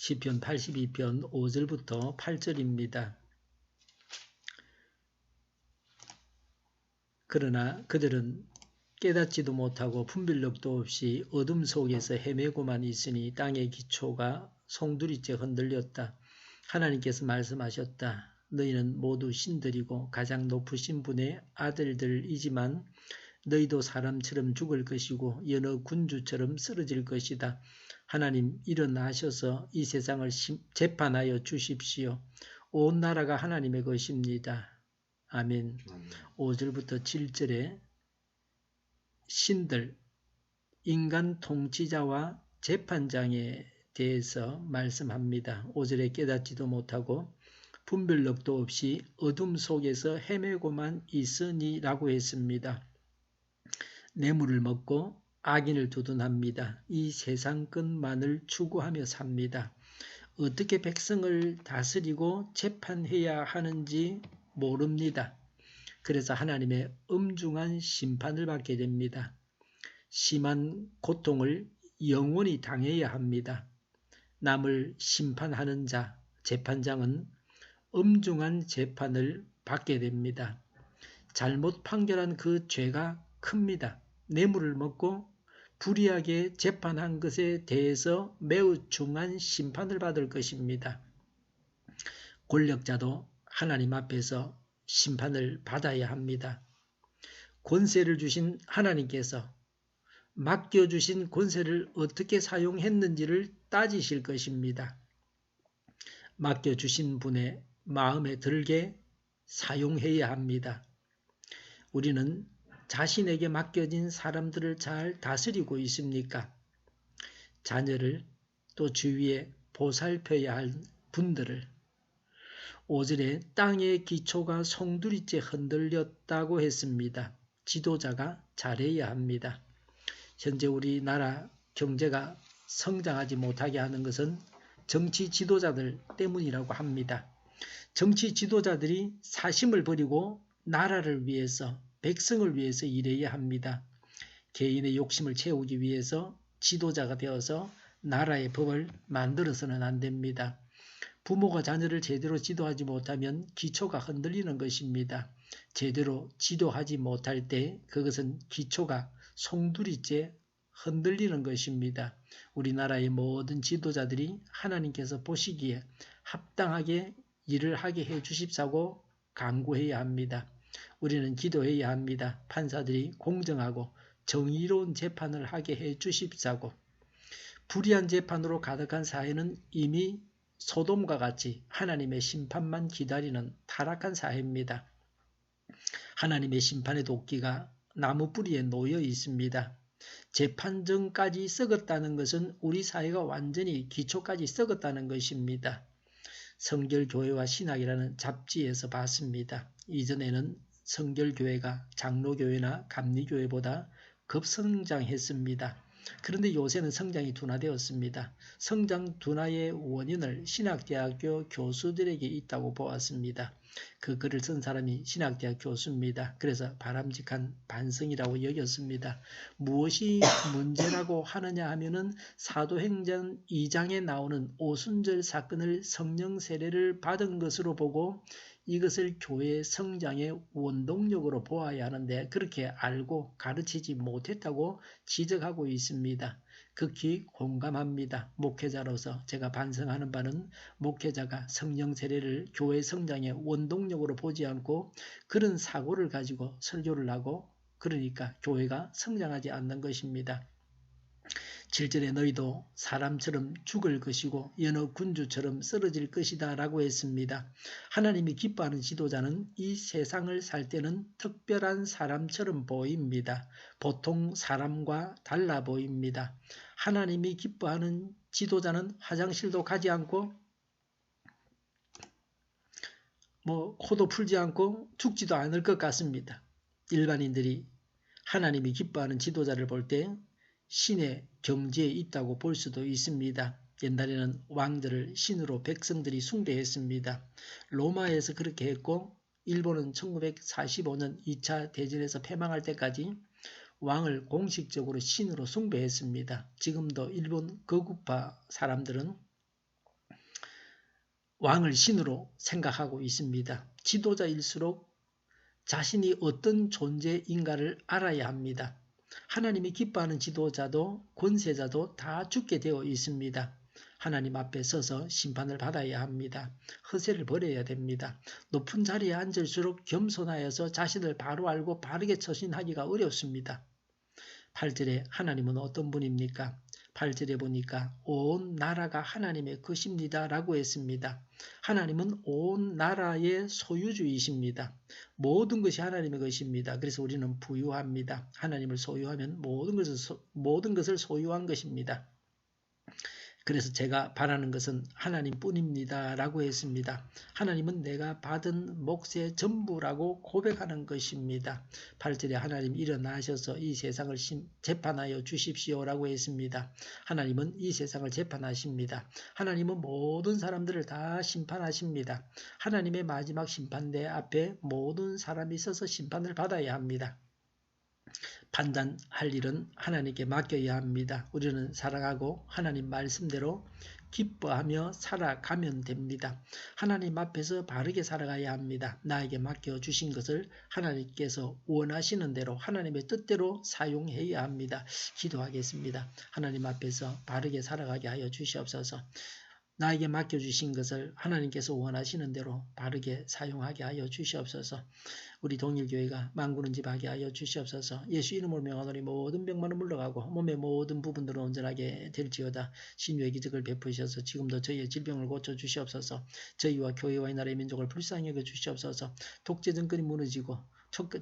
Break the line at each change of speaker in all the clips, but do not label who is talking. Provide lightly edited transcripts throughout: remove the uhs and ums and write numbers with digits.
시편 82편 5절부터 8절입니다. 그러나 그들은 깨닫지도 못하고 분별력도 없이 어둠 속에서 헤매고만 있으니 땅의 기초가 송두리째 흔들렸다. 하나님께서 말씀하셨다. 너희는 모두 신들이고 가장 높으신 분의 아들들이지만 너희도 사람처럼 죽을 것이고 여러 군주처럼 쓰러질 것이다. 하나님 일어나셔서 이 세상을 재판하여 주십시오. 온 나라가 하나님의 것입니다. 아멘. 5절부터 7절에 신들, 인간 통치자와 재판장에 대해서 말씀합니다. 5절에 깨닫지도 못하고 분별력도 없이 어둠 속에서 헤매고만 있으니 라고 했습니다. 뇌물을 먹고 악인을 두둔합니다. 이 세상 것만을 추구하며 삽니다. 어떻게 백성을 다스리고 재판해야 하는지 모릅니다. 그래서 하나님의 엄중한 심판을 받게 됩니다. 심한 고통을 영원히 당해야 합니다. 남을 심판하는 자, 재판장은 엄중한 재판을 받게 됩니다. 잘못 판결한 그 죄가 큽니다. 뇌물을 먹고 불의하게 재판한 것에 대해서 매우 중한 심판을 받을 것입니다. 권력자도 하나님 앞에서 심판을 받아야 합니다. 권세를 주신 하나님께서 맡겨주신 권세를 어떻게 사용했는지를 따지실 것입니다. 맡겨주신 분의 마음에 들게 사용해야 합니다. 우리는 자신에게 맡겨진 사람들을 잘 다스리고 있습니까? 자녀를 또 주위에 보살펴야 할 분들을 5절에 땅의 기초가 송두리째 흔들렸다고 했습니다. 지도자가 잘해야 합니다. 현재 우리나라 경제가 성장하지 못하게 하는 것은 정치 지도자들 때문이라고 합니다. 정치 지도자들이 사심을 버리고 나라를 위해서 백성을 위해서 일해야 합니다. 개인의 욕심을 채우기 위해서 지도자가 되어서 나라의 법을 만들어서는 안 됩니다. 부모가 자녀를 제대로 지도하지 못하면 기초가 흔들리는 것입니다. 제대로 지도하지 못할 때 그것은 기초가 송두리째 흔들리는 것입니다. 우리나라의 모든 지도자들이 하나님께서 보시기에 합당하게 일을 하게 해 주십사고 간구해야 합니다. 우리는 기도해야 합니다. 판사들이 공정하고 정의로운 재판을 하게 해 주십사고 불의한 재판으로 가득한 사회는 이미 소돔과 같이 하나님의 심판만 기다리는 타락한 사회입니다. 하나님의 심판의 도끼가 나무 뿌리에 놓여 있습니다. 재판정까지 썩었다는 것은 우리 사회가 완전히 기초까지 썩었다는 것입니다. 성결교회와 신학이라는 잡지에서 봤습니다. 이전에는 성결교회가 장로교회나 감리교회보다 급성장했습니다. 그런데 요새는 성장이 둔화되었습니다. 성장 둔화의 원인을 신학대학교 교수들에게 있다고 보았습니다. 그 글을 쓴 사람이 신학대학 교수입니다. 그래서 바람직한 반성이라고 여겼습니다. 무엇이 문제라고 하느냐 하면은 사도행전 2장에 나오는 오순절 사건을 성령 세례를 받은 것으로 보고 이것을 교회의 성장의 원동력으로 보아야 하는데 그렇게 알고 가르치지 못했다고 지적하고 있습니다. 극히 공감합니다. 목회자로서 제가 반성하는 바는 목회자가 성령 세례를 교회 성장의 원동력으로 보지 않고 그런 사고를 가지고 설교를 하고 그러니까 교회가 성장하지 않는 것입니다. 7절에 너희도 사람처럼 죽을 것이고 여러 군주처럼 쓰러질 것이다 라고 했습니다. 하나님이 기뻐하는 지도자는 이 세상을 살 때는 특별한 사람처럼 보입니다. 보통 사람과 달라 보입니다. 하나님이 기뻐하는 지도자는 화장실도 가지 않고 코도 풀지 않고 죽지도 않을 것 같습니다. 일반인들이 하나님이 기뻐하는 지도자를 볼 때 신의 경지에 있다고 볼 수도 있습니다. 옛날에는 왕들을 신으로 백성들이 숭배했습니다. 로마에서 그렇게 했고 일본은 1945년 2차 대전에서 패망할 때까지 왕을 공식적으로 신으로 숭배했습니다. 지금도 일본 거국파 사람들은 왕을 신으로 생각하고 있습니다. 지도자일수록 자신이 어떤 존재인가를 알아야 합니다. 하나님이 기뻐하는 지도자도 권세자도 다 죽게 되어 있습니다. 하나님 앞에 서서 심판을 받아야 합니다. 허세를 버려야 됩니다. 높은 자리에 앉을수록 겸손하여서 자신을 바로 알고 바르게 처신하기가 어렵습니다. 8절에 하나님은 어떤 분입니까? 8절에 보니까 온 나라가 하나님의 것입니다 라고 했습니다. 하나님은 온 나라의 소유주이십니다. 모든 것이 하나님의 것입니다. 그래서 우리는 부유합니다. 하나님을 소유하면 모든 것을 소유한 것입니다. 그래서 제가 바라는 것은 하나님뿐입니다 라고 했습니다. 하나님은 내가 받은 몫의 전부라고 고백하는 것입니다. 8절에 하나님 일어나셔서 이 세상을 재판하여 주십시오 라고 했습니다. 하나님은 이 세상을 재판하십니다. 하나님은 모든 사람들을 다 심판하십니다. 하나님의 마지막 심판대 앞에 모든 사람이 서서 심판을 받아야 합니다. 판단할 일은 하나님께 맡겨야 합니다. 우리는 사랑하고 하나님 말씀대로 기뻐하며 살아가면 됩니다. 하나님 앞에서 바르게 살아가야 합니다. 나에게 맡겨주신 것을 하나님께서 원하시는 대로 하나님의 뜻대로 사용해야 합니다. 기도하겠습니다. 하나님 앞에서 바르게 살아가게 하여 주시옵소서. 나에게 맡겨주신 것을 하나님께서 원하시는 대로 바르게 사용하게 하여 주시옵소서. 우리 동일교회가 만구는 집하게 하여 주시옵소서. 예수 이름으로 명하노니 모든 병만은 물러가고 몸의 모든 부분들은 온전하게 될지어다. 신유의 기적을 베푸셔서 지금도 저희의 질병을 고쳐주시옵소서. 저희와 교회와 이 나라의 민족을 불쌍히 여겨 주시옵소서. 독재 정권이 무너지고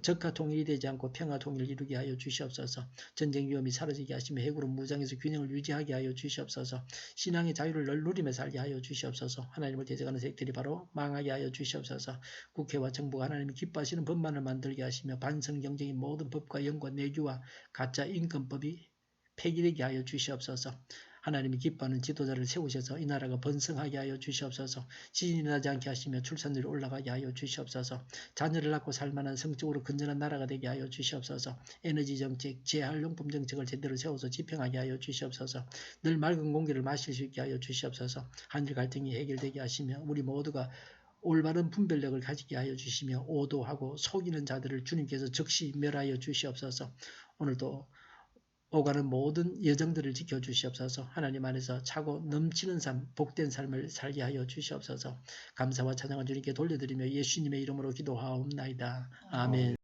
적화 통일이 되지 않고 평화 통일을 이루게 하여 주시옵소서. 전쟁 위험이 사라지게 하시며 해구로 무장에서 균형을 유지하게 하여 주시옵소서. 신앙의 자유를 누리며 살게 하여 주시옵소서. 하나님을 대적하는 세력들이 바로 망하게 하여 주시옵소서. 국회와 정부가 하나님이 기뻐하시는 법만을 만들게 하시며 반성 경쟁인 모든 법과 영과 내규와 가짜 인권법이 폐기되게 하여 주시옵소서. 하나님이 기뻐하는 지도자를 세우셔서 이 나라가 번성하게 하여 주시옵소서. 지진이 나지 않게 하시며 출산율이 올라가게 하여 주시옵소서. 자녀를 낳고 살만한 성적으로 건전한 나라가 되게 하여 주시옵소서. 에너지 정책, 재활용품 정책을 제대로 세워서 집행하게 하여 주시옵소서. 늘 맑은 공기를 마실 수 있게 하여 주시옵소서. 한일 갈등이 해결되게 하시며 우리 모두가 올바른 분별력을 가지게 하여 주시며 오도하고 속이는 자들을 주님께서 즉시 멸하여 주시옵소서. 오늘도 오가는 모든 여정들을 지켜주시옵소서. 하나님 안에서 차고 넘치는 삶, 복된 삶을 살게 하여 주시옵소서. 감사와 찬양을 주님께 돌려드리며 예수님의 이름으로 기도하옵나이다. 아멘.